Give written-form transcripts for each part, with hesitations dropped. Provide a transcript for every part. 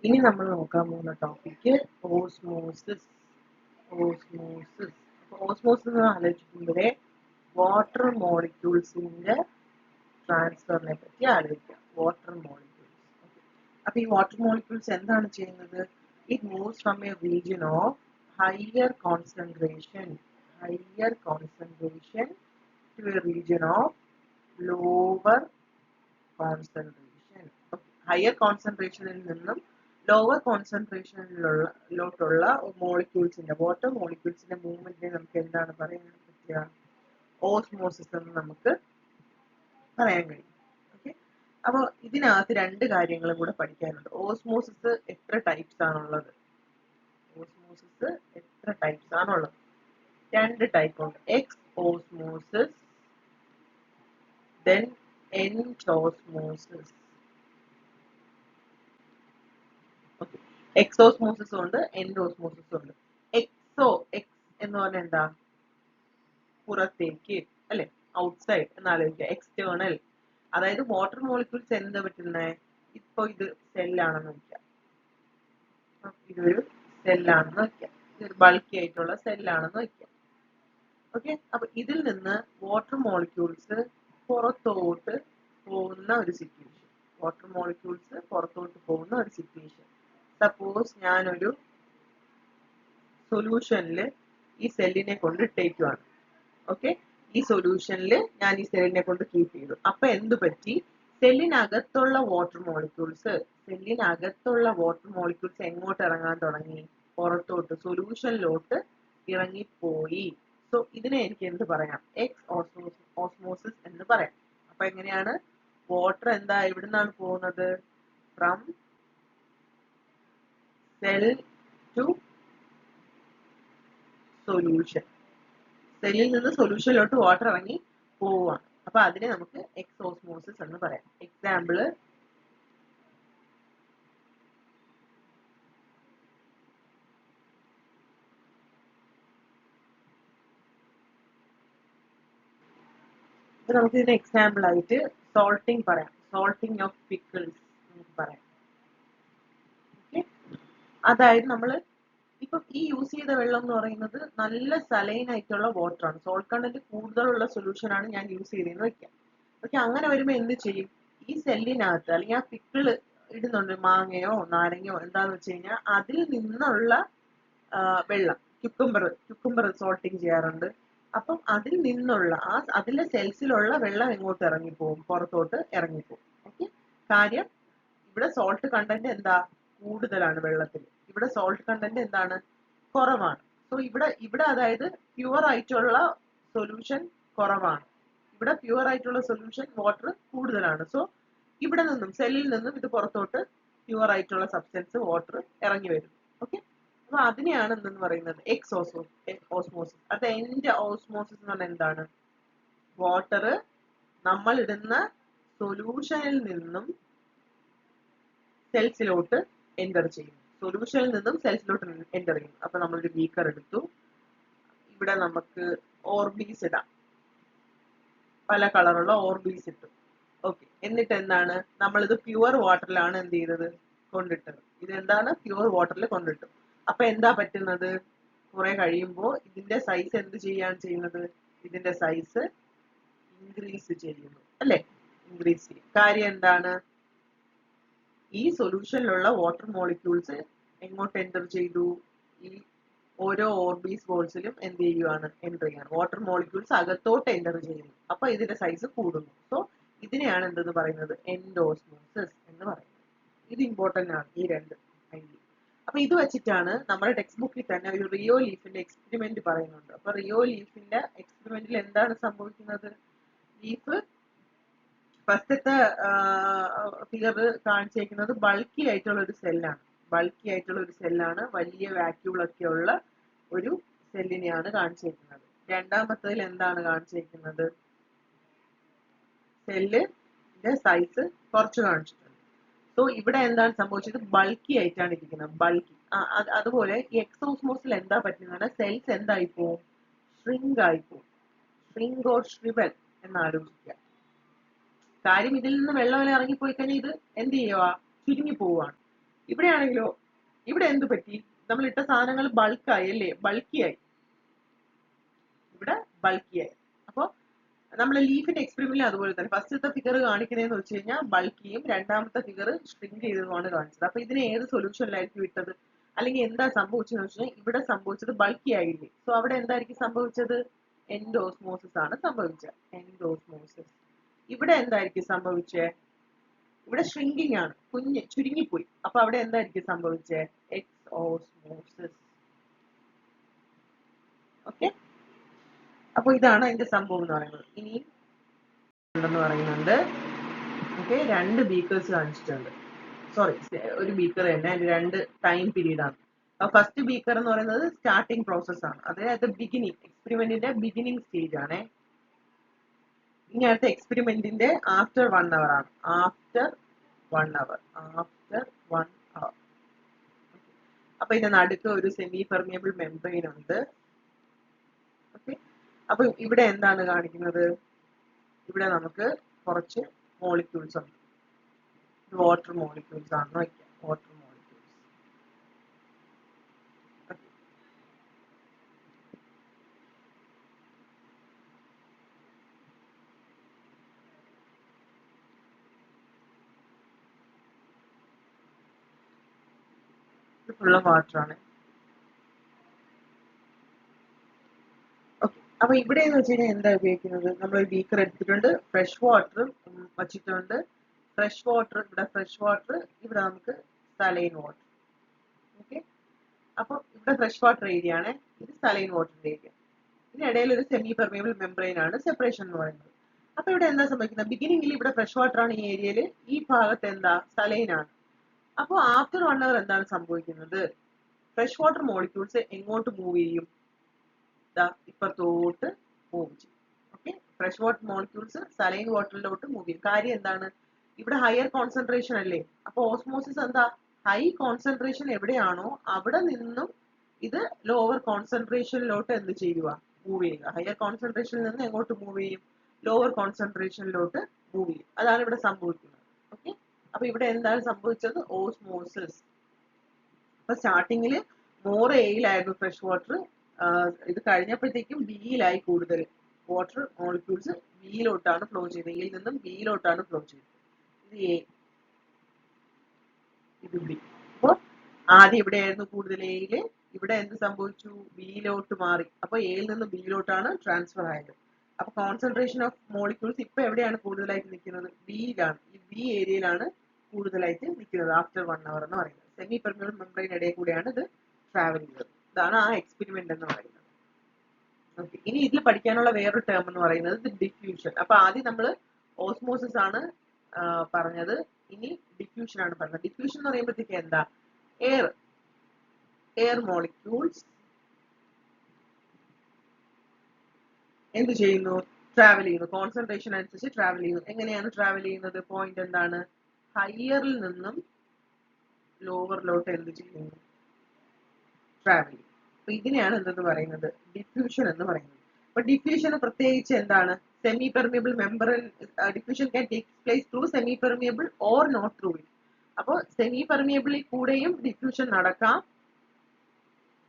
ഇനി നമ്മൾ നോക്കാൻ പോകുന്ന ടോപ്പിക്ക് ഓസ്മോസിസ്. ഓസ്മോസിസ് ഓസ്മോസിസ് എന്ന് ആലോചിക്കുമ്പോഴേ വാട്ടർ മോളിക്യൂൾസിന്റെ ട്രാൻസ്ഫറിനെ പറ്റി ആലോചിക്കാം. Water molecules. അപ്പൊ ഈ വാട്ടർ മോളിക്യൂൾസ് എന്താണ് ചെയ്യുന്നത്? It moves from a region of higher concentration to a region of lower concentration. Higher കോൺസെൻട്രേഷനിൽ നിന്നും ലോവർ കോൺസെൻട്രേഷനിലോട്ടുള്ള മോളിക്യൂൾസിന്റെ വാട്ടർ മോളിക്യൂൾസിന്റെ മൂവ്മെന്റിനെ നമുക്ക് എന്താണ് പറയാൻ പറ്റുക? ഓസ്മോസിസ് എന്ന് നമുക്ക് പറയാൻ കഴിയും. ഓക്കെ, അപ്പോൾ ഇതിനകത്ത് രണ്ട് കാര്യങ്ങളും കൂടെ പഠിക്കാനുണ്ട്. ഓസ്മോസിസ് എത്ര ടൈപ്സ് ആണുള്ളത്? രണ്ട് ടൈപ്പ് ഉണ്ട്. Exosmosis, then endosmosis. എക്സോസ്മോസിസും ഉണ്ട്, എൻഡോസ്മോസിസും ഉണ്ട്. എക്സ് എന്ന് പറഞ്ഞാൽ എന്താ? പുറത്തേക്ക്, അല്ലെ? ഔട്ട്സൈഡ് എന്നാലോചിക്കുക. എക്സ്റ്റേണൽ, അതായത് വാട്ടർ മോളിക്യൂൾസ് എന്താ പറ്റുന്നത്? ഇപ്പൊ ഇത് സെല്ലാണെന്ന് വയ്ക്കാം, ഇതൊരു സെല്ലാണെന്ന് വയ്ക്കാം, ഇതൊരു ബൾക്കി ആയിട്ടുള്ള സെല്ലാണെന്ന് വയ്ക്കാം. ഓക്കെ, അപ്പൊ ഇതിൽ നിന്ന് വാട്ടർ മോളിക്യൂൾസ് പുറത്തോട്ട് പോകുന്ന ഒരു സിറ്റുവേഷൻ. സപ്പോസ് ഞാനൊരു സൊല്യൂഷനിൽ ഈ സെല്ലിനെ കൊണ്ട് ഇട്ടേക്കുവാണ്. ഓക്കെ, ഈ സൊല്യൂഷനിൽ ഞാൻ ഈ സെല്ലിനെ കൊണ്ട് കീപ്പ് ചെയ്തു. അപ്പൊ എന്ത് പറ്റി? സെല്ലിനകത്തുള്ള വാട്ടർ മോളിക്യൂൾസ് എങ്ങോട്ട് ഇറങ്ങാൻ തുടങ്ങി? പുറത്തോട്ട്, സൊല്യൂഷനിലോട്ട് ഇറങ്ങിപ്പോയി. സോ ഇതിനെ എനിക്ക് എന്ത് പറയാം? എക്സ് ഓസ്മോസിസ് എന്ന് പറയാം. അപ്പൊ എങ്ങനെയാണ് വാട്ടർ എവിടുന്നാണ് പോകുന്നത്? From cell to solution. സെല്ലിൽ നിന്ന് സൊല്യൂഷനിലോട്ട് വാട്ടർ ഇറങ്ങി പോവുകയാണ്. അപ്പൊ അതിനെ നമുക്ക് എക്സോസ്മോസിസ് എന്ന് പറയാം. എക്സാമ്പിള്, നമുക്ക് ഇതിന് എക്സാമ്പിൾ ആയിട്ട് സോൾട്ടിങ് പറയാം. സോൾട്ടിങ് ഓഫ് പിക്കിൾസ് നമുക്ക് പറയാം. ഓക്കെ, അതായത് നമ്മൾ ഇപ്പം ഈ യൂസ് ചെയ്ത വെള്ളം എന്ന് പറയുന്നത് നല്ല സലൈൻ ആയിട്ടുള്ള വാട്ടർ ആണ്. സോൾട്ട് കണ്ടന്റ് കൂടുതലുള്ള സൊല്യൂഷൻ ആണ് ഞാൻ യൂസ് ചെയ്തതെന്ന് വെക്കാം. ഓക്കെ, അങ്ങനെ വരുമ്പോൾ എന്ത് ചെയ്യും? ഈ സെല്ലിനകത്ത് അല്ലെങ്കിൽ ആ പിക്കിള് ഇടുന്നുണ്ട്, മാങ്ങയോ നാരങ്ങയോ എന്താന്ന് വെച്ച് കഴിഞ്ഞാൽ അതിൽ നിന്നുള്ള വെള്ളം, ക്യുക്കുംബർ സോൾട്ടിങ് ചെയ്യാറുണ്ട്. അപ്പം അതിൽ നിന്നുള്ള അതിലെ സെൽസിലുള്ള വെള്ളം എങ്ങോട്ട് ഇറങ്ങിപ്പോവും? പുറത്തോട്ട് ഇറങ്ങിപ്പോവും. ഓക്കെ, കാര്യം ഇവിടെ സോൾട്ട് കണ്ടന്റ് എന്താ? കൂടുതലാണ് വെള്ളത്തിൽ. ഇവിടെ സോൾട്ട് കണ്ടന്റ് എന്താണ്? കുറവാണ്. സോ ഇവിടെ അതായത് പ്യുവർ ആയിട്ടുള്ള സൊല്യൂഷൻ കുറവാണ്, ഇവിടെ പ്യുവർ ആയിട്ടുള്ള സൊല്യൂഷൻ വാട്ടർ കൂടുതലാണ്. സോ ഇവിടെ നിന്നും സെല്ലിൽ നിന്നും ഇത് പുറത്തോട്ട് പ്യുവർ ആയിട്ടുള്ള സബ്സ്റ്റൻസ് വാട്ടർ ഇറങ്ങി വരും. ഓക്കെ, അപ്പൊ അതിനെയാണ് എന്തെന്ന് പറയുന്നത്? ഓസ്മോസിസ്. അത് എൻഡ് ഓസ്മോസിസ് എന്ന് പറഞ്ഞാൽ എന്താണ്? വാട്ടർ നമ്മൾ ഇടുന്ന സൊല്യൂഷനിൽ നിന്നും സെൽസിലോട്ട് എൻ്റർ ചെയ്യും. അപ്പൊ നമ്മളൊരു ബീക്കർ എടുത്തു, ഇവിടെ നമുക്ക് ഓർബീസ് ഇടാം, പല കളറുള്ള ഓർബീസ് ഇട്ടു. ഓക്കെ, എന്നിട്ട് എന്താണ്? നമ്മളിത് പ്യുവർ വാട്ടറിലാണ് എന്ത് ചെയ്തത്? കൊണ്ടിട്ടത്. ഇതെന്താണ്? പ്യുവർ വാട്ടറിൽ കൊണ്ടിട്ടു. അപ്പൊ എന്താ പറ്റുന്നത്? കുറെ കഴിയുമ്പോൾ ഇതിന്റെ സൈസ് എന്ത് ചെയ്യുന്നത്? ഇതിന്റെ സൈസ് ഇൻക്രീസ് ചെയ്യുന്നു, അല്ലെ? ഇൻക്രീസ് ചെയ്യും. കാര്യം എന്താണ്? ഈ സൊല്യൂഷനിലുള്ള വാട്ടർ മോളിക്യൂൾസ് എങ്ങോട്ട് എൻ്റർ ചെയ്തു? ഈ ഓരോ ഓർബീസ് ബോൾസിലും എന്ത് ചെയ്യുകയാണ്? എൻ്റർ ചെയ്യാണ്. വാട്ടർ മോളിക്യൂൾസ് അകത്തോട്ട് എൻ്റർ ചെയ്യുന്നു. അപ്പൊ ഇതിന്റെ സൈസ് കൂടുന്നു. സോ ഇതിനെയാണ് എന്തെന്ന് പറയുന്നത്? എൻഡോസ്മോസിസ് എന്ന് പറയുന്നത്. ഇത് ഇമ്പോർട്ടന്റ് ആണ്, ഈ രണ്ട് ഐഡിയ. അപ്പൊ ഇത് വെച്ചിട്ടാണ് നമ്മുടെ ടെക്സ്റ്റ് ബുക്കിൽ തന്നെ ഒരു റിയോ ലീഫിന്റെ എക്സ്പെരിമെന്റ് പറയുന്നുണ്ട്. അപ്പൊ റിയോ ലീഫിന്റെ എക്സ്പെരിമെന്റിൽ എന്താണ് സംഭവിക്കുന്നത്? ലീഫ് ഫസ്റ്റത്തെ ഫിഗർ കാണിച്ചേക്കുന്നത് ബൾക്കി ആയിട്ടുള്ള ഒരു സെല്ലാണ്. വലിയ വാക്യൂളൊക്കെ ഉള്ള ഒരു സെല്ലിനെയാണ് കാണിച്ചേക്കുന്നത്. രണ്ടാമത്തതിൽ എന്താണ് കാണിച്ചേക്കുന്നത്? സെല്ലിന്റെ സൈസ് കുറച്ച് കാണിച്ചിട്ടുണ്ട്. സോ ഇവിടെ എന്താണ് സംഭവിച്ചത്? ബൾക്കി ആയിട്ടാണ് ഇരിക്കുന്നത്. അതുപോലെ ഈ എക്സോസ്മോസിൽ എന്താ പറ്റുന്നത്? സെൽസ് എന്തായി പോവും? ഷ്രിങ്ക് ആയിപ്പോവും. ഷ്രിങ്ക് ഓർ ഷ്രിബൽ എന്ന് ആലോചിക്കുക. കാര്യം ഇതിൽ നിന്ന് വെള്ളം ഇറങ്ങിപ്പോയി കഴിഞ്ഞാൽ ഇത് എന്ത് ചെയ്യുക? ചുരുങ്ങി പോവുകയാണ്. ഇവിടെയാണെങ്കിലോ ഇവിടെ എന്ത് പറ്റി? നമ്മൾ ഇട്ട സാധനങ്ങൾ ബൾക്കായി അല്ലേ, ബൾക്കിയായി. ഇവിടെ ബൾക്കിയായി. അപ്പൊ നമ്മൾ ലീഫിന്റെ എക്സ്പെരിമെന്റിൽ അതുപോലെ തന്നെ ഫസ്റ്റത്തെ ഫിഗർ കാണിക്കുന്നതെന്ന് വെച്ച് കഴിഞ്ഞാൽ ബൾക്കിയും രണ്ടാമത്തെ ഫിഗർ ഷ്രിങ്ക് ചെയ്തതുമാണ് കാണിച്ചത്. അപ്പൊ ഇതിന് ഏത് സൊല്യൂഷനിലായിരിക്കും ഇട്ടത്? അല്ലെങ്കിൽ എന്താ സംഭവിച്ചതെന്ന് വെച്ചാൽ ഇവിടെ സംഭവിച്ചത് ബൾക്കി ആയില്ലേ. സോ അവിടെ എന്തായിരിക്കും സംഭവിച്ചത്? എൻഡോസ്മോസിസ് ആണ് സംഭവിച്ചത്. എൻഡോസ്മോസിസ്. ഇവിടെ എന്തായിരിക്കും സംഭവിച്ചത്? ഇവിടെ ഷ്രിങ്കിങ് ആണ്, ചുരുങ്ങിപ്പോയി. അപ്പൊ അവിടെ എന്തായിരിക്കും സംഭവിച്ചത്? എക്സോസ്മോസിസ്. ഓക്കെ, അപ്പൊ ഇതാണ് അതിന്റെ സംഭവം എന്ന് പറയുന്നത്. ഇനി ഉണ്ടെന്ന് പറയുന്നുണ്ട്. ഓക്കെ, 2 ബീക്കേഴ്സ് കാണിച്ചിട്ടുണ്ട്. സോറി, ഒരു ബീക്കർ തന്നെ, അതിന് 2 ടൈം പീരീഡ് ആണ്. ഫസ്റ്റ് ബീക്കർ എന്ന് പറയുന്നത് സ്റ്റാർട്ടിംഗ് പ്രോസസ് ആണ്, അതായത് ബിഗിനിങ്, എക്സ്പെരിമെന്റിന്റെ ബിഗിനിങ് സ്റ്റേജ് ആണ്. ഇനി അടുത്ത എക്സ്പെരിമെന്റിന്റെ ആഫ്റ്റർ 1 അവർ ആണ്. ആഫ്റ്റർ 1 അവർ. അപ്പൊ ഇതിന്റെ നടുക്ക് ഒരു സെമി പെർമിയബിൾ മെംബ്രെയിൻ ഉണ്ട്. ഓക്കെ, അപ്പൊ ഇവിടെ എന്താണ് കാണിക്കുന്നത്? ഇവിടെ നമുക്ക് കുറച്ച് മോളിക്യൂൾസ് ഉണ്ട്. വാട്ടർ മോളിക്യൂൾസ് ആണെന്ന് വയ്ക്കാം. Water molecules. ഇത് ഫുള്ള് വാട്ടർ ആണ്. ഓക്കെ, അപ്പൊ ഇവിടെ എന്ന് വെച്ച് കഴിഞ്ഞാൽ എന്താ ഉപയോഗിക്കുന്നത്? നമ്മൾ ഒരു ബീക്കർ എടുത്തിട്ടുണ്ട്, ഫ്രഷ് വാട്ടർ വച്ചിട്ടുണ്ട്. ഫ്രഷ് വാട്ടർ, ഇവിടെ ഫ്രഷ് വാട്ടർ, ഇവിടെ നമുക്ക് സലൈൻ വാട്ടർ. ഓക്കെ, അപ്പൊ ഇവിടെ ഫ്രഷ് വാട്ടർ ഏരിയ ആണ്, ഇത് സലൈൻ വാട്ടറിന്റെ ഏരിയ. ഇതിനിടയിൽ ഒരു സെമി പെർമിയബിൾ മെംബ്രെയിൻ ആണ് സെപ്പറേഷൻ എന്ന് പറയുന്നത്. അപ്പൊ ഇവിടെ എന്താ സംഭവിക്കുന്നത്? ബിഗിനിങ്ങിൽ ഇവിടെ ഫ്രഷ് വാട്ടർ ആണ് ഈ ഏരിയയിൽ, ഈ ഭാഗത്ത് എന്താ സലൈൻ ആണ്. അപ്പൊ ആഫ്റ്റർ 1 അവർ എന്താണ് സംഭവിക്കുന്നത്? ഫ്രഷ് വാട്ടർ മോളിക്യൂൾസ് എങ്ങോട്ട് മൂവ് ചെയ്യും? ഇപ്പുറത്തോട്ട് മൂവ് ചെയ്യും. Okay, fresh water molecules saline വാട്ടറിലോട്ട് മൂവ് ചെയ്യും. കാര്യം എന്താണ്? ഇവിടെ ഹയർ കോൺസെൻട്രേഷൻ അല്ലേ. അപ്പൊ ഓസ്മോസിസ് എന്താ? ഹൈ കോൺസെൻട്രേഷൻ എവിടെയാണോ അവിടെ നിന്നും ഇത് ലോവർ കോൺസെൻട്രേഷനിലോട്ട് എന്ത് ചെയ്യുക? മൂവ് ചെയ്യുക. ഹയർ കോൺസെൻട്രേഷനിൽ നിന്ന് എങ്ങോട്ട് മൂവ് ചെയ്യും? ലോവർ കോൺസെൻട്രേഷനിലോട്ട് മൂവ് ചെയ്യും. അതാണ് ഇവിടെ സംഭവിക്കുന്നത്. ഓക്കെ, അപ്പൊ ഇവിടെ എന്താണ് സംഭവിച്ചത്? ഓസ്മോസിസ്. അപ്പൊ സ്റ്റാർട്ടിങ്ങിൽ മോർ എയിലായിരുന്നു ഫ്രഷ് വാട്ടർ, ഇത് കഴിഞ്ഞപ്പോഴത്തേക്കും ബിയിലായി കൂടുതൽ. വാട്ടർ മോളിക്യൂൾസ് ബിയിലോട്ടാണ് ഫ്ലോ ചെയ്തത്. എയിൽ നിന്നും ബിയിലോട്ടാണ് ഫ്ലോ ചെയ്തത്. ഇത് എ, ഇത് ബി. അപ്പൊ ആദ്യം ഇവിടെയായിരുന്നു കൂടുതൽ എയില്, ഇവിടെ എന്ത് സംഭവിച്ചു? ബിയിലോട്ട് മാറി. അപ്പൊ എയിൽ നിന്ന് ബിയിലോട്ടാണ് ട്രാൻസ്ഫർ ആയത്. അപ്പൊ കോൺസെൻട്രേഷൻ ഓഫ് മോളിക്യൂൾസ് ഇപ്പൊ എവിടെയാണ് കൂടുതലായിട്ട് നിൽക്കുന്നത്? ബിയിലാണ്. ഈ ബി ഏരിയയിലാണ് കൂടുതലായിട്ട് നിൽക്കുന്നത് ആഫ്റ്റർ 1 അവർ എന്ന് പറയുന്നത്. സെമി പെർമിയബിൾ മെംബ്രെയിൻ ഇടയിൽ കൂടെയാണ് ഇത് ട്രാവൽ ചെയ്യുന്നത്. ഇതാണ് ആ എക്സ്പെരിമെന്റ് എന്ന് പറയുന്നത്. ഓക്കെ, ഇനി ഇതിൽ പഠിക്കാനുള്ള വേറൊരു ടേം എന്ന് പറയുന്നത് ഡിഫ്യൂഷൻ. അപ്പൊ ആദ്യം നമ്മൾ ഓസ്മോസിസ് ആണ് പറഞ്ഞത്, ഇനി ഡിഫ്യൂഷൻ ആണ് പറഞ്ഞത്. ഡിഫ്യൂഷൻ എന്ന് പറയുമ്പോഴത്തേക്ക് എന്താ? എയർ മോളിക്യൂൾസ് എന്ത് ചെയ്യുന്നു? ട്രാവൽ ചെയ്യുന്നു. കോൺസെൻട്രേഷൻ അനുസരിച്ച് ട്രാവൽ ചെയ്യുന്നു. എങ്ങനെയാണ് ട്രാവൽ ചെയ്യുന്നത്? പോയിന്റ് എന്താണ്? ഹയറിൽ നിന്നും ലോവറിലോട്ട് എന്ത് ചെയ്യുന്നു? ട്രാവൽ ചെയ്യും. അപ്പൊ ഇതിനെയാണ് എന്തെന്ന് പറയുന്നത്? ഡിഫ്യൂഷൻ എന്ന് പറയുന്നത്. അപ്പൊ ഡിഫ്യൂഷന് പ്രത്യേകിച്ച് എന്താണ്? Semi permeable membrane diffusion can take place through semi permeable or not through it. അപ്പൊ സെമി പെർമിയബിളിൽ കൂടെയും ഡിഫ്യൂഷൻ നടക്കാം,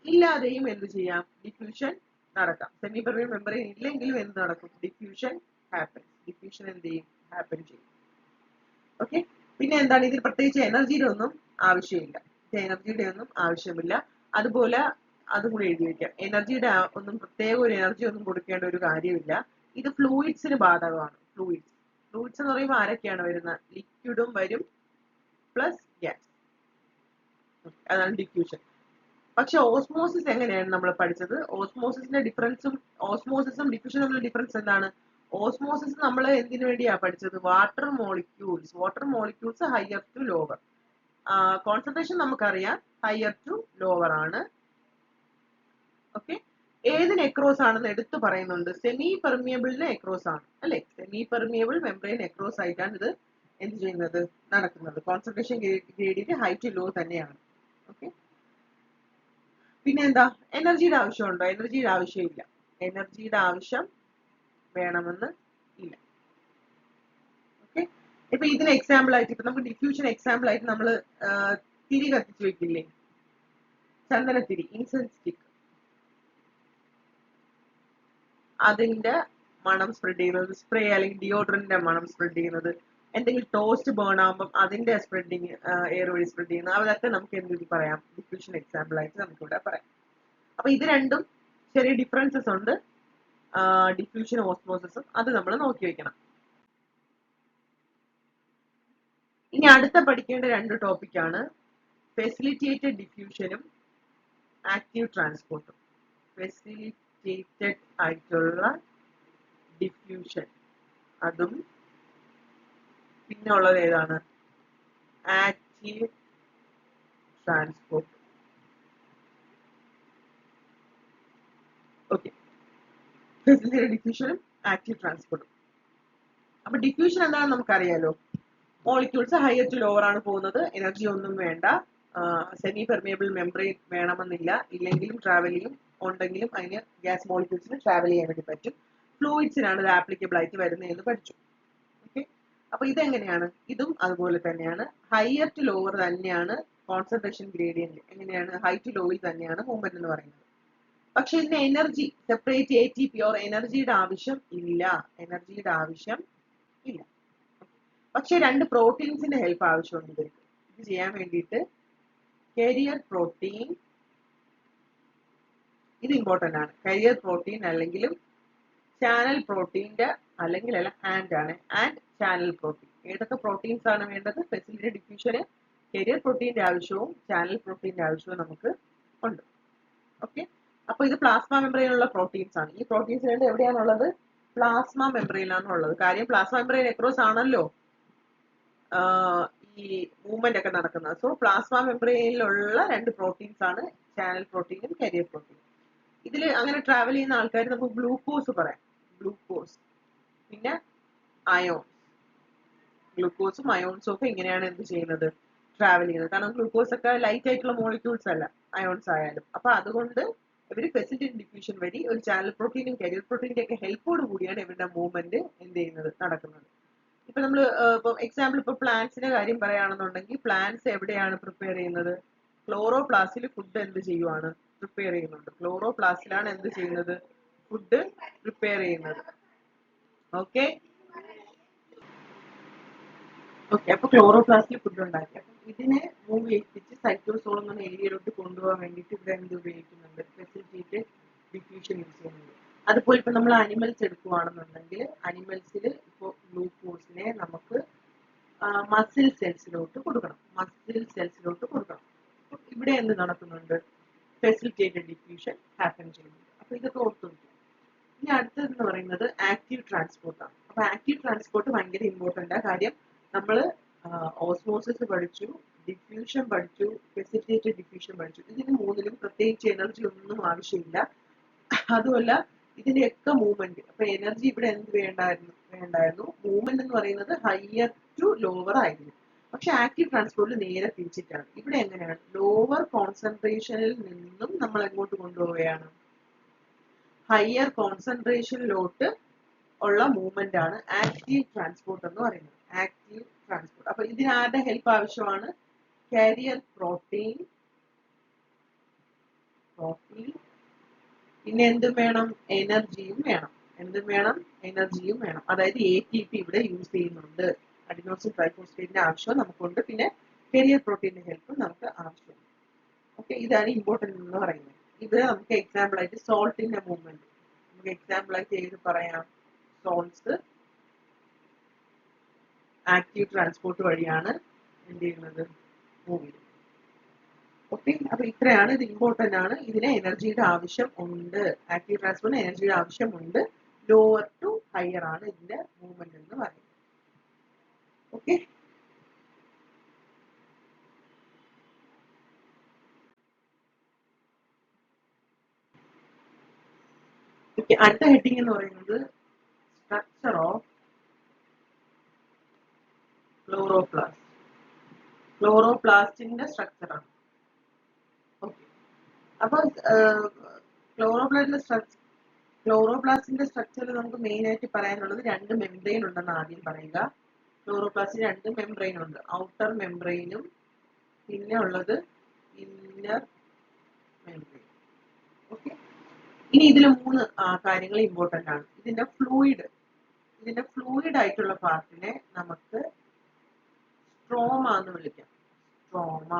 ഇല്ലാതെയും എന്ത് ചെയ്യാം? ഡിഫ്യൂഷൻ നടക്കാം. സെമി പെർമിയബിൾ മെംബ്രെയിൻ ഇല്ലെങ്കിലും എന്ത് നടക്കും? Diffusion happen. ഡിഫ്യൂഷൻ എന്ത് ചെയ്യും? ഹാപ്പൻ ചെയ്യും. ഓക്കെ, പിന്നെ എന്താണ്? ഇതിൽ പ്രത്യേകിച്ച് എനർജിയുടെ ഒന്നും ആവശ്യമില്ല. എനർജിയുടെ ഒന്നും ആവശ്യമില്ല. അതുപോലെ അതും കൂടി എഴുതി വെക്കാം. എനർജിയുടെ ഒന്നും പ്രത്യേക ഒരു എനർജി ഒന്നും കൊടുക്കേണ്ട ഒരു കാര്യമില്ല. ഇത് ഫ്ലൂയിഡ്സിന് ബാധകമാണ്. ഫ്ലൂയിഡ്സ് എന്ന് പറയുമ്പോൾ ആരൊക്കെയാണ് വരുന്നത്? ലിക്വിഡും വരും, പ്ലസ് ഗ്യാസ്. അതാണ് ഡിഫ്യൂഷൻ. പക്ഷെ ഓസ്മോസിസ് എങ്ങനെയാണ് നമ്മൾ പഠിച്ചത്? ഓസ്മോസിന്റെ ഡിഫറൻസും ഓസ്മോസിസും ഡിഫ്യൂഷനും തമ്മിലുള്ള ഡിഫറൻസ് എന്താണ്? ഓസ്മോസിസ് നമ്മൾ എന്തിനു വേണ്ടിയാ പഠിച്ചത്? Water molecules higher to lower. Concentration നമുക്കറിയാം, ഹയർ ടു ലോവർ ആണ്. ഓക്കെ, ഏതിന് എക്രോസ് ആണെന്ന് എടുത്തു പറയുന്നുണ്ട്? സെമി പെർമിയബിളിന് എക്രോസ് ആണ് അല്ലെ. സെമി പെർമിയബിൾ മെംബ്രെയിൻ എക്രോസ് ആയിട്ടാണ് ഇത് എന്ത് ചെയ്യുന്നത്? നടക്കുന്നത്. Concentration gradient high to low തന്നെയാണ്. ഓക്കെ, പിന്നെ എന്താ? എനർജിയുടെ ആവശ്യമുണ്ടോ? എനർജിയുടെ ആവശ്യമില്ല. എനർജിയുടെ ആവശ്യം വേണമെന്ന് ഇല്ല. ഓക്കെ, ഇപ്പൊ ഇതിന് എക്സാമ്പിൾ ആയിട്ട്, ഇപ്പൊ നമുക്ക് ഡിഫ്യൂഷൻ എക്സാമ്പിൾ ആയിട്ട് നമ്മൾ തിരി കത്തിച്ചു വെക്കില്ലേ, ചന്ദനത്തിരി, ഇൻസെൻസ് സ്റ്റിക്ക്, അതിന്റെ മണം സ്പ്രെഡ് ചെയ്യുന്നത്, സ്പ്രേ അല്ലെങ്കിൽ ഡിയോഡ്രന്റിന്റെ മണം സ്പ്രെഡ് ചെയ്യുന്നത്, എന്തെങ്കിലും ടോസ്റ്റ് ബേൺ ആകുമ്പോൾ അതിന്റെ സ്പ്രെഡിങ്, എയർ വഴി സ്പ്രെഡ് ചെയ്യുന്നത്, അതൊക്കെ നമുക്ക് എന്ത് പറയാം, ഡിഫ്യൂഷൻ എക്സാമ്പിൾ ആയിട്ട് നമുക്ക് ഇവിടെ പറയാം. അപ്പൊ ഇത് രണ്ടും ചെറിയ ഡിഫറൻസസ് ഉണ്ട്, ഡിഫ്യൂഷനും ഓസ്മോസിസും, അത് നമ്മൾ നോക്കി വെക്കണം. ഇനി അടുത്ത പഠിക്കേണ്ട രണ്ട് ടോപ്പിക്കാണ് ഫെസിലിറ്റേറ്റഡ് ഡിഫ്യൂഷനും ആക്റ്റീവ് ട്രാൻസ്പോർട്ടും. ഫെസിലിറ്റേറ്റഡ് ആയിട്ടുള്ള ഡിഫ്യൂഷൻ അതും പിന്നെ ഉള്ളത് ഏതാണ്, ആക്റ്റീവ് ട്രാൻസ്പോർട്ട്. ഓക്കെ, ഫെസിലിറ്റേറ്റഡ് ഡിഫ്യൂഷനും ആക്റ്റീവ് ട്രാൻസ്പോർട്ടും. അപ്പൊ ഡിഫ്യൂഷൻ എന്താണെന്ന് നമുക്കറിയാലോ, മോളിക്യൂൾസ് ഹയർ ടു ലോവർ ആണ് പോകുന്നത്, എനർജി ഒന്നും വേണ്ട, സെമി പെർമിയബിൾ മെംബ്രെയിൻ വേണമെന്നില്ല, ഇല്ലെങ്കിലും ട്രാവൽ ചെയ്യും, ഉണ്ടെങ്കിലും അതിന് ഗ്യാസ് മോളിക്യൂൾസിന് ട്രാവൽ ചെയ്യാൻ വേണ്ടി പറ്റും. ഫ്ലൂയിഡ്സിനാണ് ഇത് ആപ്ലിക്കബിൾ ആയിട്ട് വരുന്നതെന്ന് പഠിച്ചു. ഓക്കെ, അപ്പൊ ഇതെങ്ങനെയാണ്, ഇതും അതുപോലെ തന്നെയാണ്, ഹയർ ടു ലോവർ തന്നെയാണ് കോൺസെൻട്രേഷൻ ഗ്രേഡിയന്റ്, എങ്ങനെയാണ്, ഹൈ ടു ലോയിൽ തന്നെയാണ് മൂവ്മെന്റ് എന്ന് പറയുന്നത്. പക്ഷെ ഇതിന് എനർജി സെപ്പറേറ്റ് ATP ഓർ എനർജിയുടെ ആവശ്യം ഇല്ല, എനർജിയുടെ ആവശ്യം ഇല്ല. പക്ഷെ രണ്ട് പ്രോട്ടീൻസിന്റെ ഹെൽപ്പ് ആവശ്യമുണ്ട് ഇവർക്ക് ഇത് ചെയ്യാൻ വേണ്ടിയിട്ട്. കാരിയർ പ്രോട്ടീൻ, ഇത് ഇമ്പോർട്ടന്റ് ആണ്, കാരിയർ പ്രോട്ടീൻ അല്ലെങ്കിലും ചാനൽ പ്രോട്ടീന്റെ അല്ലെങ്കിൽ അല്ല ആൻഡ് ആണ്, ആൻഡ് ചാനൽ പ്രോട്ടീൻ. ഏതൊക്കെ പ്രോട്ടീൻസ് ആണ് വേണ്ടത്, ഫെസിലിറ്റേറ്റഡ് ഡിഫ്യൂഷന് കാരിയർ പ്രോട്ടീന്റെ ആവശ്യവും ചാനൽ പ്രോട്ടീന്റെ ആവശ്യവും നമുക്ക് ഉണ്ട്. ഓക്കെ, അപ്പൊ ഇത് പ്ലാസ്മ മെംബ്രെയിനുള്ള പ്രോട്ടീൻസ് ആണ്. ഈ പ്രോട്ടീൻസ് രണ്ട് എവിടെയാണുള്ളത്, പ്ലാസ്മ മെംബ്രെയിലാണ് ഉള്ളത്. കാര്യം പ്ലാസ്മ മെംബ്രെയിൻ എക്രോസ് ആണല്ലോ ഈ മൂവ്മെന്റ് ഒക്കെ നടക്കുന്നത്. സോ പ്ലാസ്മ മെംബ്രെയിനിലുള്ള രണ്ട് പ്രോട്ടീൻസ് ആണ് ചാനൽ പ്രോട്ടീനും കാരിയർ പ്രോട്ടീനും. ഇതിൽ അങ്ങനെ ട്രാവൽ ചെയ്യുന്ന ആൾക്കാർ നമുക്ക് ഗ്ലൂക്കോസ് പറയാം, ഗ്ലൂക്കോസ്, പിന്നെ അയോൺസ്. ഗ്ലൂക്കോസും അയോൺസും ഒക്കെ ഇങ്ങനെയാണ് എന്ത് ചെയ്യുന്നത്, ട്രാവൽ ചെയ്യുന്നത്. കാരണം ഗ്ലൂക്കോസ് ഒക്കെ ലൈറ്റ് ആയിട്ടുള്ള മോളിക്യൂൾസ് അല്ല, അയോൺസ് ആയാലും. അപ്പൊ അതുകൊണ്ട് ഇവര് ഫെസിലിറ്റേറ്റഡ് ഡിഫ്യൂഷൻ വഴി ഒരു ചാനൽ പ്രോട്ടീനും കാരിയർ പ്രോട്ടീന്റെ ഒക്കെ ഹെൽപ്പോട് കൂടിയാണ് ഇവരുടെ മൂവ്മെന്റ് എന്ത് ചെയ്യുന്നത്, നടക്കുന്നത്. ഇപ്പൊ നമ്മൾ ഇപ്പൊ എക്സാമ്പിൾ ഇപ്പൊ പ്ലാന്റ്സിന്റെ കാര്യം പറയുകയാണെന്നുണ്ടെങ്കിൽ പ്ലാന്റ്സ് എവിടെയാണ് പ്രിപ്പയർ ചെയ്യുന്നത്, ക്ലോറോപ്ലാസ്റ്റിൽ ഫുഡ് എന്ത് ചെയ്യുവാണ്, പ്രിപ്പയർ ചെയ്യുന്നുണ്ട്. ക്ലോറോപ്ലാസ്റ്റിലാണ് എന്ത് ചെയ്യുന്നത്, ഫുഡ് പ്രിപ്പയർ ചെയ്യുന്നത്. ഓക്കെ ഓക്കെ, അപ്പൊ ക്ലോറോപ്ലാസ്റ്റിൽ ഫുഡ് ഉണ്ടാക്കി. അപ്പൊ ഇതിനെ മൂവ് ചെയ്യിപ്പിച്ച് സൈറ്റോസോൾ എന്ന ഏരിയയിലോട്ട് കൊണ്ടുപോകാൻ വേണ്ടിയിട്ട് ഇവിടെ എന്ത് ഉപയോഗിക്കുന്നുണ്ട്, ഫെസിലിറ്റേറ്റഡ് ഡിഫ്യൂഷൻ യൂസ് ചെയ്യുന്നുണ്ട്. അതുപോലെ ഇപ്പൊ നമ്മൾ അനിമൽസ് എടുക്കുകയാണെന്നുണ്ടെങ്കിൽ അനിമൽസിൽ ഇപ്പോൾ ഗ്ലൂക്കോസിനെ നമുക്ക് മസിൽ സെൽസിലോട്ട് കൊടുക്കണം, മസിൽ സെൽസിലോട്ട് കൊടുക്കണം. ഇവിടെ എന്ത് നടക്കുന്നുണ്ട്, ഫെസിലിറ്റേറ്റഡ് ഡിഫ്യൂഷൻ ഹാപ്പൻ ചെയ്യുന്നുണ്ട്. അപ്പൊ ഇതൊക്കെ ഓർത്തു വെക്കും. ഇനി അടുത്തതെന്ന് പറയുന്നത് ആക്റ്റീവ് ട്രാൻസ്പോർട്ട് ആണ്. അപ്പൊ ആക്റ്റീവ് ട്രാൻസ്പോർട്ട് ഭയങ്കര ഇമ്പോർട്ടന്റ് ആ കാര്യം. നമ്മൾ ഓസ്മോസിസ് പഠിച്ചു, ഡിഫ്യൂഷൻ പഠിച്ചു, ഫെസിലിറ്റേറ്റഡ് ഡിഫ്യൂഷൻ പഠിച്ചു. ഇതിന് മൂന്നിലും പ്രത്യേകിച്ച് എനർജി ഒന്നും ആവശ്യമില്ല. അതുമല്ല ഇതിന്റെയൊക്കെ മൂവ്മെന്റ്, അപ്പൊ എനർജി ഇവിടെ എന്ത് വേണ്ടായിരുന്നു, മൂവ്മെന്റ് എന്ന് പറയുന്നത് ഹയർ ടു ലോവർ ആയിരുന്നു. പക്ഷെ ആക്റ്റീവ് ട്രാൻസ്പോർട്ടിൽ നേരെ തിരിച്ചിട്ടാണ്. ഇവിടെ എങ്ങനെയാണ്, ലോവർ കോൺസെൻട്രേഷനിൽ നിന്നും നമ്മൾ എങ്ങോട്ട് കൊണ്ടുപോവുകയാണ്, ഹയർ കോൺസെൻട്രേഷനിലോട്ട് ഉള്ള മൂവ്മെന്റ് ആണ് ആക്റ്റീവ് ട്രാൻസ്പോർട്ട് എന്ന് പറയുന്നത്. Active transport. അപ്പൊ ഇതിന് ആരുടെ ഹെൽപ്പ് ആവശ്യമാണ്, കാരിയർ പ്രോട്ടീൻ, പിന്നെ എന്തും വേണം, എനർജിയും വേണം. എന്തും വേണം, എനർജിയും വേണം. അതായത് ATP ഇവിടെ യൂസ് ചെയ്യുന്നുണ്ട്, അഡിനോസിൻ ട്രൈഫോസ്ഫേറ്റിന്റെ ആവശ്യം നമുക്കുണ്ട്, പിന്നെ കാരിയർ പ്രോട്ടീന്റെ ഹെൽപ്പ് നമുക്ക് ആവശ്യമുണ്ട്. ഓക്കെ, ഇതാണ് ഇമ്പോർട്ടന്റ് എന്ന് പറയുന്നത്. ഇത് നമുക്ക് എക്സാമ്പിൾ ആയിട്ട് സോൾട്ടിന്റെ മൂവ്മെന്റ് നമുക്ക് എക്സാമ്പിൾ ആയിട്ട് ഏത് പറയാം, സോൾട്സ് ആക്റ്റീവ് ട്രാൻസ്പോർട്ട് വഴിയാണ് എന്ത് ചെയ്യുന്നത്, മൂവ് ചെയ്യുന്നത്. ഓക്കെ, അപ്പൊ ഇത്രയാണ്, ഇത് ഇമ്പോർട്ടന്റ് ആണ്. ഇതിന് എനർജിയുടെ ആവശ്യം ഉണ്ട്, ആക്റ്റീവ് ട്രാൻസ്പോർട്ടിന് എനർജിയുടെ ആവശ്യമുണ്ട്. ലോവർ ടു ഹയർ ആണ് ഇതിന്റെ മൂവ്മെന്റ് എന്ന് പറയുന്നത്. ഓക്കെ, അടുത്ത ഹെഡിങ് എന്ന് പറയുന്നത് സ്ട്രക്ചർ ഓഫ് ക്ലോറോപ്ലാസ്റ്റ്. ക്ലോറോപ്ലാസ്റ്റിന്റെ സ്ട്രക്ചർ ആണ്. ഓക്കെ, അപ്പൊ ക്ലോറോപ്ലാസ്റ്റിന്റെ സ്ട്രക്ചറിൽ നമുക്ക് മെയിൻ ആയിട്ട് പറയാനുള്ളത് രണ്ട് മെംബ്രെയിൻ ഉണ്ടെന്ന് ആദ്യം പറയുക. ക്ലോറോപ്ലാസ്റ്റിന് രണ്ട് മെംബ്രെയിൻ ഉണ്ട്, ഔട്ടർ മെംബ്രെയിനും പിന്നെ ഉള്ളത് ഇന്നർ മെംബ്രെയിൻ. ഓക്കെ, ഇനി ഇതിൽ 3 കാര്യങ്ങൾ ഇമ്പോർട്ടന്റ് ആണ്. ഇതിന്റെ ഫ്ലൂയിഡ് ആയിട്ടുള്ള പാർട്ടിനെ നമുക്ക് സ്ട്രോമ എന്ന് വിളിക്കാം. Stroma.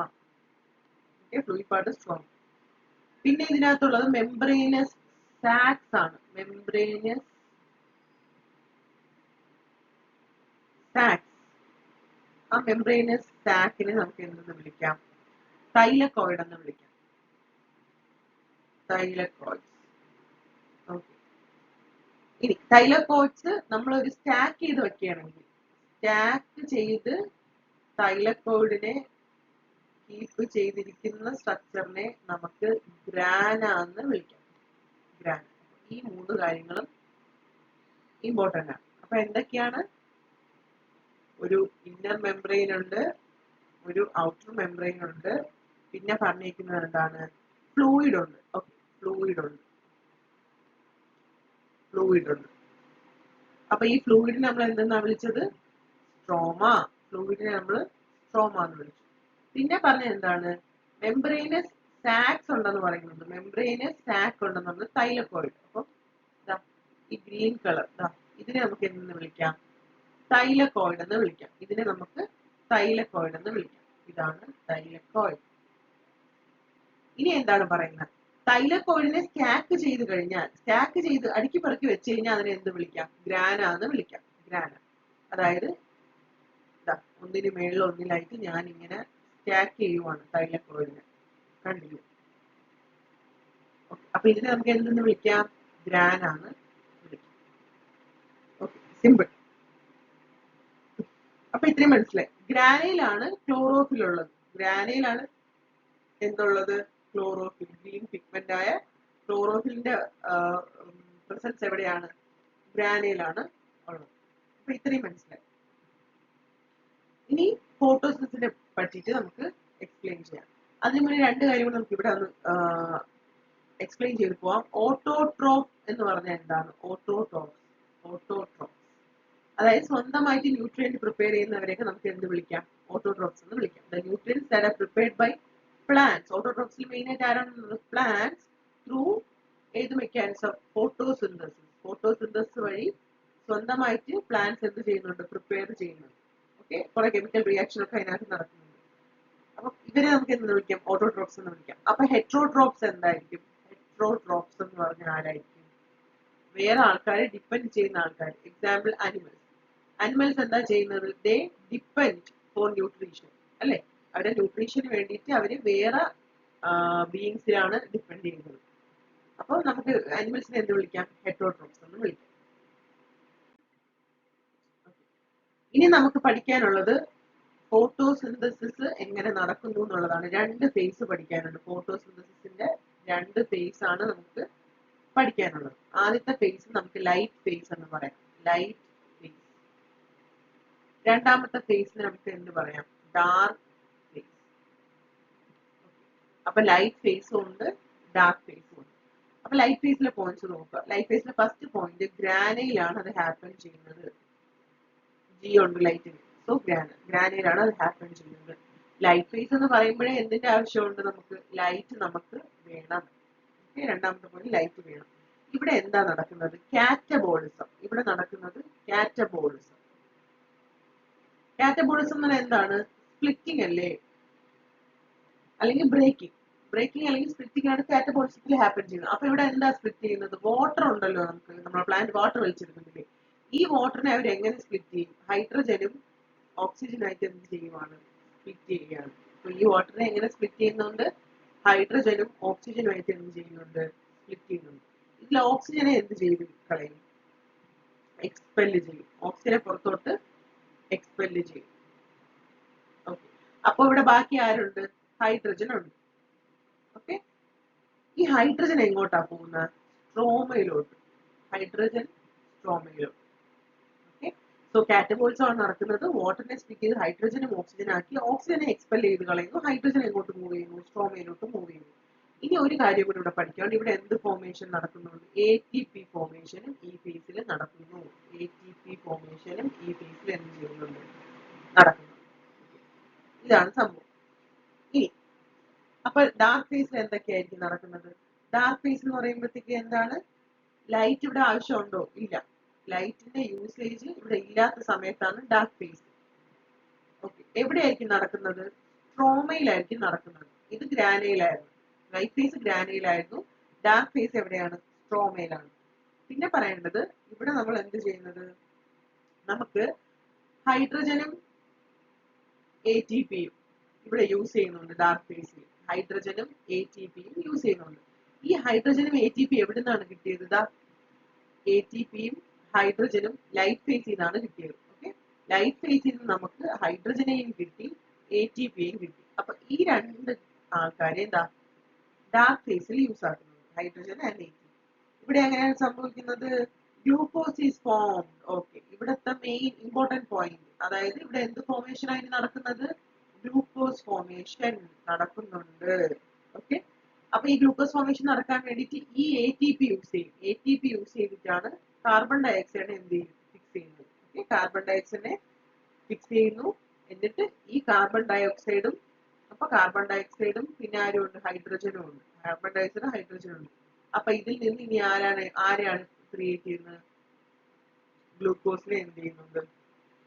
Okay, fluid part stroma. പിന്നെ ഇതിനകത്തുള്ളത് മെംബ്രെയിനസ് സാക്സ് ആണ്. മെംബ്രെയിനസ് സാക്സ്. ആ മെംബ്രെയിനസ് സാക്കിനെ നമുക്ക് എന്തെന്ന് വിളിക്കാം? തൈലക്കോയിഡ് എന്ന് വിളിക്കാം. തൈലക്കോയിഡ്. ഓക്കെ, ഇനി തൈലക്കോയിഡ്സ് നമ്മൾ ഒരു സ്റ്റാക്ക് ചെയ്ത് വെക്കുകയാണെങ്കിൽ, സ്റ്റാക്ക് ചെയ്ത് തൈലക്കോയിഡിനെ കീപ്പ് ചെയ്തിരിക്കുന്ന സ്ട്രക്ചറിനെ നമുക്ക് ഗ്രാന എന്ന് വിളിക്കാം. ഗ്രാന. ഈ 3 കാര്യങ്ങളും ഇമ്പോർട്ടന്റ് ആണ്. അപ്പൊ എന്തൊക്കെയാണ്? ഒരു ഇന്നർ മെംബ്രെയിൻ ഉണ്ട്, ഒരു ഔട്ടർ മെംബ്രെയിൻ ഉണ്ട്, പിന്നെ പറഞ്ഞിരിക്കുന്നത് എന്താണ്? ഫ്ലൂയിഡ് ഉണ്ട്. ഓക്കെ, ഫ്ലൂയിഡ് ഉണ്ട്. അപ്പൊ ഈ ഫ്ലൂയിഡിനെ നമ്മൾ എന്തെന്നാ വിളിച്ചത്? സ്ട്രോമ. ഫ്ലൂയിഡിനെ നമ്മൾ സ്ട്രോമ എന്ന് വിളിച്ചു. പിന്നെ പറഞ്ഞത് എന്താണ്? മെംബ്രെയിനസ് സാക്സ് ഉണ്ടെന്ന് പറയുന്നുണ്ട്. മെംബ്രെയിനസ് സാക്ക് ഉണ്ടെന്ന് പറഞ്ഞത് തൈലക്കോയിഡ്. അപ്പം ഈ ഗ്രീൻ കളർ ഇതിനെ നമുക്ക് എന്തെന്ന് വിളിക്കാം? തൈലക്കോയിഡ് എന്ന് വിളിക്കാം. ഇതിനെ നമുക്ക് തൈലക്കോയിഡ് എന്ന് വിളിക്കാം. ഇതാണ് തൈലക്കോയിഡ്. ഇനി എന്താണ് പറയുന്നത്? തൈലക്കോയിഡിനെ സ്റ്റാക്ക് ചെയ്ത് കഴിഞ്ഞാൽ, സ്റ്റാക്ക് ചെയ്ത് അടുക്കി പെറുക്കി വെച്ച് കഴിഞ്ഞാൽ അതിനെ എന്ത് വിളിക്കാം? ഗ്രാന എന്ന് വിളിക്കാം. ഗ്രാന. അതായത് ഒന്നിന് മേളിൽ ഒന്നിലായിട്ട് ഞാൻ ഇങ്ങനെ സ്റ്റാക്ക് ചെയ്യുവാണ് തൈലക്കോയിഡിനെ. കണ്ടില്ലേ? അപ്പൊ ഇതിനെ നമുക്ക് എന്തെന്ന് വിളിക്കാം? ഗ്രാന എന്ന് വിളിക്കാം. Okay, simple. അപ്പൊ ഇത്രയും മനസ്സിലായി. ഗ്രാനയിലാണ് ക്ലോറോഫിൽ ഉള്ളത്. ഗ്രാനയിലാണ് എന്തുള്ളത്? ക്ലോറോഫിൽ. ഗ്രീൻ പിഗ്മെന്റ് ആയ ക്ലോറോഫിലിന്റെ പ്രസൻസ് എവിടെയാണ്? ഗ്രാനയിലാണ് ഉള്ളത്. അപ്പൊ ഇത്രയും മനസ്സിലായി. ഇനി ഫോട്ടോസിന്തസിനെ പറ്റിയിട്ട് നമുക്ക് എക്സ്പ്ലെയിൻ ചെയ്യാം. അതിന് മുന്നേ 2 കാര്യങ്ങൾ നമുക്ക് ഇവിടെ ഒന്ന് എക്സ്പ്ലെയിൻ ചെയ്ത് പോവാം. ഓട്ടോട്രോപ്പ് എന്ന് പറഞ്ഞാൽ എന്താണ്? ഓട്ടോട്രോപ്സ് അതായത് സ്വന്തമായിട്ട് ന്യൂട്രിയന്റ് പ്രിപ്പയർ ചെയ്യുന്നവരെയൊക്കെ നമുക്ക് എന്ത് വിളിക്കാം? ഓട്ടോട്രോപ്സ് എന്ന് വിളിക്കാം. The nutrients that are prepared by plants. ഓട്ടോട്രോപ്സിൽ മെയിൻ ആയിട്ട് ആരാണ്? പ്ലാന്റ്സ് ത്രൂ ഏത് മെക്കാനിസം? ഫോട്ടോസിന്തസിസ്. ഫോട്ടോസിന്തസിസ് വഴി സ്വന്തമായിട്ട് പ്ലാന്റ്സ് എന്ത് ചെയ്യുന്നുണ്ട്? പ്രിപ്പയർ ചെയ്യുന്നുണ്ട്. ഓക്കെ, കുറെ കെമിക്കൽ റിയാക്ഷൻ ഒക്കെ അതിനകത്ത് നടക്കുന്നുണ്ട്. അപ്പൊ ഇവരെ നമുക്ക് എന്ത് വിളിക്കാം? ഓട്ടോട്രോപ്സ് എന്ന് വിളിക്കാം. അപ്പൊ ഹെട്രോട്രോപ്സ് എന്തായിരിക്കും? ഹെട്രോട്രോപ്സ് എന്ന് പറഞ്ഞാൽ ആരായിരിക്കും? വേറെ ആൾക്കാരെ ഡിപ്പെൻഡ് ചെയ്യുന്ന ആൾക്കാർ. Example animals. അനിമൽസ് എന്താ ചെയ്യുന്നത്? They depend for nutrition. അല്ലെ? അവരുടെ ന്യൂട്രീഷന് വേണ്ടിയിട്ട് അവര് വേറെ ബീയിങ്സിലാണ് ഡിപ്പെൻഡ് ചെയ്യുന്നത്. അപ്പൊ നമുക്ക് അനിമൽസിനെ എന്ത് വിളിക്കാം? ഹെട്രോട്രോപ്സ് എന്ന് വിളിക്കാം. ഇനി നമുക്ക് പഠിക്കാനുള്ളത് ഫോട്ടോസിന്തസിസ് എങ്ങനെ നടക്കുന്നു എന്നുള്ളതാണ്. 2 ഫേസ് പഠിക്കാനുണ്ട്. ഫോട്ടോസിന്തസിന്റെ 2 ഫേസ് ആണ് നമുക്ക് പഠിക്കാനുള്ളത്. ആദ്യത്തെ ഫേസ് നമുക്ക് ലൈറ്റ് ഫേസ് എന്ന് പറയാം. Light face. രണ്ടാമത്തെ ഫേസിന് നമുക്ക് എന്ത് പറയാം? Dark face. അപ്പൊ ലൈറ്റ് ഫേസും ഉണ്ട്, ഡാർക്ക് ഫേസും ഉണ്ട്. അപ്പൊ ലൈറ്റ് ഫേസിലെ പോയിന്റ്സ് നോക്കുക. ലൈറ്റ് ഫേസിലെ ഫസ്റ്റ് പോയിന്റ് ഗ്രാനയിലാണ് അത് ഹാപ്പൻ ചെയ്യുന്നത്. ജി ഉണ്ട് ലൈറ്റിന്. സോ ഗ്രാനയിലാണ് അത് ഹാപ്പൻ ചെയ്യുന്നത്. ലൈറ്റ് ഫേസ് എന്ന് പറയുമ്പോഴേ എന്തിന്റെ ആവശ്യമുണ്ട്? നമുക്ക് ലൈറ്റ് നമുക്ക് വേണം. രണ്ടാമത്തെ പോയിന്റ് ലൈറ്റ് വേണം. ഇവിടെ എന്താ നടക്കുന്നത്? കാറ്റബോളിസം. ഇവിടെ നടക്കുന്നത് കാറ്റബോളിസം. കാറ്റബോളിസം എന്ന് പറഞ്ഞാൽ എന്താണ്? സ്പ്ലിറ്റിംഗ് അല്ലേ? അല്ലെങ്കിൽ ബ്രേക്കിംഗ്. ബ്രേക്കിംഗ് അല്ലെങ്കിൽ സ്പ്ലിറ്റിംഗ് ആണ് കാറ്റബോളിസത്തിൽ ഹാപ്പൻ ചെയ്യുന്നത്. അപ്പൊ ഇവിടെ എന്താ സ്പ്ലിറ്റ് ചെയ്യുന്നത്? വാട്ടർ ഉണ്ടല്ലോ, നമുക്ക് നമ്മുടെ പ്ലാന്റ് വാട്ടർ വലിച്ചെടുക്കുന്നില്ലേ? ഈ വാട്ടറിനെ അവർ എങ്ങനെ സ്പ്ലിറ്റ് ചെയ്യും? ഹൈഡ്രജനും ഓക്സിജനായിട്ട് എന്ത് ചെയ്യുവാണ്? സ്പ്ലിറ്റ് ചെയ്യുകയാണ്. അപ്പൊ ഈ വാട്ടറിനെ എങ്ങനെ സ്പ്ലിറ്റ് ചെയ്യുന്നുണ്ട്? ഹൈഡ്രജനും ഓക്സിജനുമായിട്ട് എന്ത് ചെയ്യുന്നുണ്ട്? സ്പ്ലിറ്റ് ചെയ്യുന്നുണ്ട്. ഇതിൽ ഓക്സിജനെ എന്ത് ചെയ്ത് കളയും? എക്സ്പെല് ചെയ്യും. ഓക്സിജനെ പുറത്തോട്ട് എക്സ്പെല് ചെയ്യും. ഓക്കെ, അപ്പൊ ഇവിടെ ബാക്കി ആരുണ്ട്? ഹൈഡ്രജൻ ഉണ്ട്. ഓക്കെ, ഈ ഹൈഡ്രജൻ എങ്ങോട്ടാ പോകുന്നത്? സ്ട്രോമയിലോട്ട്. ഹൈഡ്രജൻ സ്ട്രോമയിലോട്ട്. ഓക്കെ, സോ കാറ്റബോളിസം ആണ് നടക്കുന്നത്. വാട്ടറിനെ സ്പ്ലിറ്റ് ചെയ്ത് ഹൈഡ്രജനും ഓക്സിജൻ ആക്കി ഓക്സിജനെ എക്സ്പെൽ ചെയ്ത് കളയുന്നു. ഹൈഡ്രജൻ എങ്ങോട്ട് മൂവ് ചെയ്യുന്നു? സ്ട്രോമയിലോട്ട് മൂവ് ചെയ്യുന്നു. ഇനി ഒരു കാര്യം കൂടി ഇവിടെ പഠിക്കാണ്ട്, ഇവിടെ എന്ത് ഫോർമേഷൻ നടക്കുന്നുണ്ട്? ATP ഫോർമേഷനും ഈ ഫേസിൽ നടക്കുന്നു. ATP ഫോർമേഷനും ഈ ഫേസിൽ എന്ത് ചെയ്യുന്നുണ്ട്? നടക്കുന്നു. ഇതാണ് സംഭവം. അപ്പൊ ഡാർക്ക് ഫേസിൽ എന്തൊക്കെയായിരിക്കും നടക്കുന്നത്? ഡാർക്ക് ഫേസ് എന്ന് പറയുമ്പോഴത്തേക്ക് എന്താണ്? ലൈറ്റ് ഇവിടെ ആവശ്യമുണ്ടോ? ഇല്ല. ലൈറ്റിന്റെ യൂസേജ് ഇവിടെ ഇല്ലാത്ത സമയത്താണ് ഡാർക്ക് ഫേസ്. ഓക്കെ, എവിടെയായിരിക്കും നടക്കുന്നത്? സ്ട്രോമയിലായിരിക്കും നടക്കുന്നത്. ഇത് ഗ്രാനയിലായിരുന്നു. ലൈറ്റ് ഫേസ് ഗ്രാനയിലായിരുന്നു. ഡാർക്ക് ഫേസ് എവിടെയാണ്? സ്ട്രോമയിലാണ്. പിന്നെ പറയേണ്ടത്, ഇവിടെ നമ്മൾ എന്ത് ചെയ്യുന്നത്? നമുക്ക് ഹൈഡ്രജനും ATPയും ഇവിടെ യൂസ് ചെയ്യുന്നുണ്ട്. ഡാർക്ക് ഫേസിൽ ഹൈഡ്രജനും ATPയും യൂസ് ചെയ്യുന്നുണ്ട്. ഈ ഹൈഡ്രജനും ATP എവിടെ നിന്നാണ് കിട്ടിയത്? ATPയും ഹൈഡ്രജനും ലൈറ്റ് ഫേസിൽ നിന്നാണ് കിട്ടിയത്. ഓക്കെ, ലൈറ്റ് ഫേസിൽ നിന്ന് നമുക്ക് ഹൈഡ്രജനെയും കിട്ടി, ATPയും കിട്ടി. അപ്പൊ ഈ രണ്ട് ആൾക്കാരെ ഡാർക്ക് ഫേസിൽ യൂസ് ആക്കുന്നത്, ഹൈഡ്രജൻ ആൻഡ് ATP. ഇവിടെ എങ്ങനെയാണ് സംഭവിക്കുന്നത്? Glucose is formed. ഓക്കെ, ഇവിടുത്തെ മെയിൻ ഇമ്പോർട്ടന്റ് പോയിന്റ്, അതായത് ഇവിടെ എന്ത് ഫോർമേഷൻ ആയിട്ട് നടക്കുന്നത്? ഗ്ലൂക്കോസ് ഫോർമേഷൻ നടക്കുന്നുണ്ട്. ഓക്കെ, അപ്പൊ ഈ ഗ്ലൂക്കോസ് ഫോർമേഷൻ നടക്കാൻ വേണ്ടിയിട്ട് ഈ ATP യൂസ് ചെയ്യും. ATP യൂസ് ചെയ്തിട്ടാണ് കാർബൺ ഡയോക്സൈഡ് എന്ത് ചെയ്യും? ഫിക്സ് ചെയ്യുന്നത്. ഓക്കെ, കാർബൺ ഡയോക്സൈഡിനെ ഫിക്സ് ചെയ്യുന്നു. എന്നിട്ട് ഈ കാർബൺ ഡയോക്സൈഡും, അപ്പൊ കാർബൺ ഡയോക്സൈഡും പിന്നെ ആരും ഉണ്ട്? ഹൈഡ്രജനും ഉണ്ട്. കാർബൺ ഡയോക്സൈഡും ഹൈഡ്രജനും ഉണ്ട്. അപ്പൊ ഇതിൽ നിന്ന് ഇനി ആരെയാണ് ക്രിയേറ്റ് ചെയ്യുന്നത്? ഗ്ലൂക്കോസിനെ എന്ത് ചെയ്യുന്നുണ്ട്?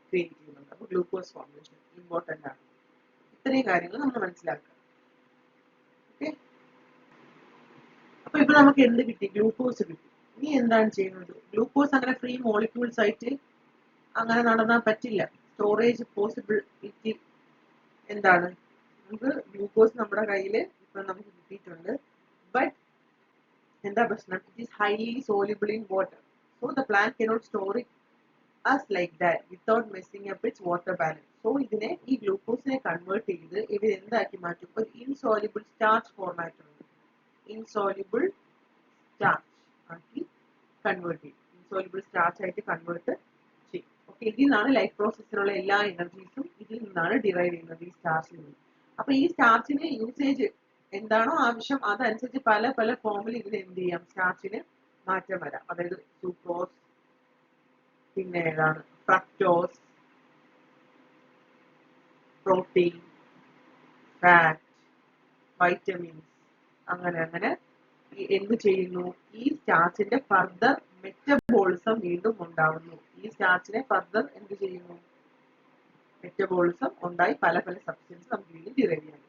ക്രിയേറ്റ് ചെയ്യുന്നുണ്ട്. അപ്പൊ ഗ്ലൂക്കോസ് ഫോർമേഷൻ ഇമ്പോർട്ടന്റ് ആണ്. ഇത്രയും കാര്യങ്ങൾ നമ്മൾ മനസ്സിലാക്കുക. ഓക്കെ, അപ്പൊ ഇപ്പൊ നമുക്ക് എന്ത് കിട്ടി? ഗ്ലൂക്കോസ് കിട്ടി. ഇനി എന്താണ് ചെയ്യുന്നത്? ഗ്ലൂക്കോസ് അങ്ങനെ ഫ്രീ മോളിക്യൂൾസ് ആയിട്ട് അങ്ങനെ നടന്നാൽ പറ്റില്ല. സ്റ്റോറേജ് പോസിബിലിറ്റി എന്താണ്? നമുക്ക് ഗ്ലൂക്കോസ് നമ്മുടെ കയ്യിൽ ഇപ്പൊ നമുക്ക് കിട്ടിയിട്ടുണ്ട്. ബട്ട് എന്താ പ്രശ്നം? It is highly soluble in water. So the plant cannot store it as like that without messing up its water balance. So ഇതിനെ, ഈ ഗ്ലൂക്കോസിനെ കൺവേർട്ട് ചെയ്ത് ഇവർ എന്താക്കി മാറ്റും? ഒരു ഇൻസോലിബിൾ സ്റ്റാർച്ച് ഫോർമാറ്റ് ഉണ്ട്. ഇൻസോലിബിൾ സ്റ്റാർച്ച് ആക്കി കൺവേർട്ട് ചെയ്യും. ഇൻസോലിബിൾ സ്റ്റാർച്ച് ആയിട്ട് കൺവേർട്ട് ചെയ്യും. ഓക്കെ, ഇതിൽ നിന്നാണ് ലൈഫ് പ്രോസസ്സിനുള്ള എല്ലാ എനർജീസും ഇതിൽ നിന്നാണ് ഡിറൈവ് ചെയ്യുന്നത്, ഈ സ്റ്റാർച്ചിൽ നിന്ന്. അപ്പൊ ഈ സ്റ്റാർച്ചിന് യൂസേജ് എന്താണോ ആവശ്യം അതനുസരിച്ച് പല പല ഫോമിൽ ഇതിന് എന്ത് ചെയ്യാം? സ്റ്റാർച്ചിന് മാറ്റം വരാം. അതായത് സൂക്രോസ്, പിന്നെ ഏതാണ്? ഫ്രക്ടോസ്, പ്രോട്ടീൻ, ഫാറ്റ്, വൈറ്റമിൻസ്, അങ്ങനെ അങ്ങനെ എന്ത് ചെയ്യുന്നു? ഈ സ്റ്റാർച്ചിന്റെ ഫർദർ മെറ്റബോളിസം വീണ്ടും ഉണ്ടാവുന്നു. ഈ സ്റ്റാർച്ചിനെ ഫർദർ എന്ത് ചെയ്യുന്നു? മെറ്റബോളിസം ഉണ്ടായി പല പല സബ്സ്റ്റൻസ് നമുക്ക് വീണ്ടും ഡിറൈവ് ചെയ്യാൻ.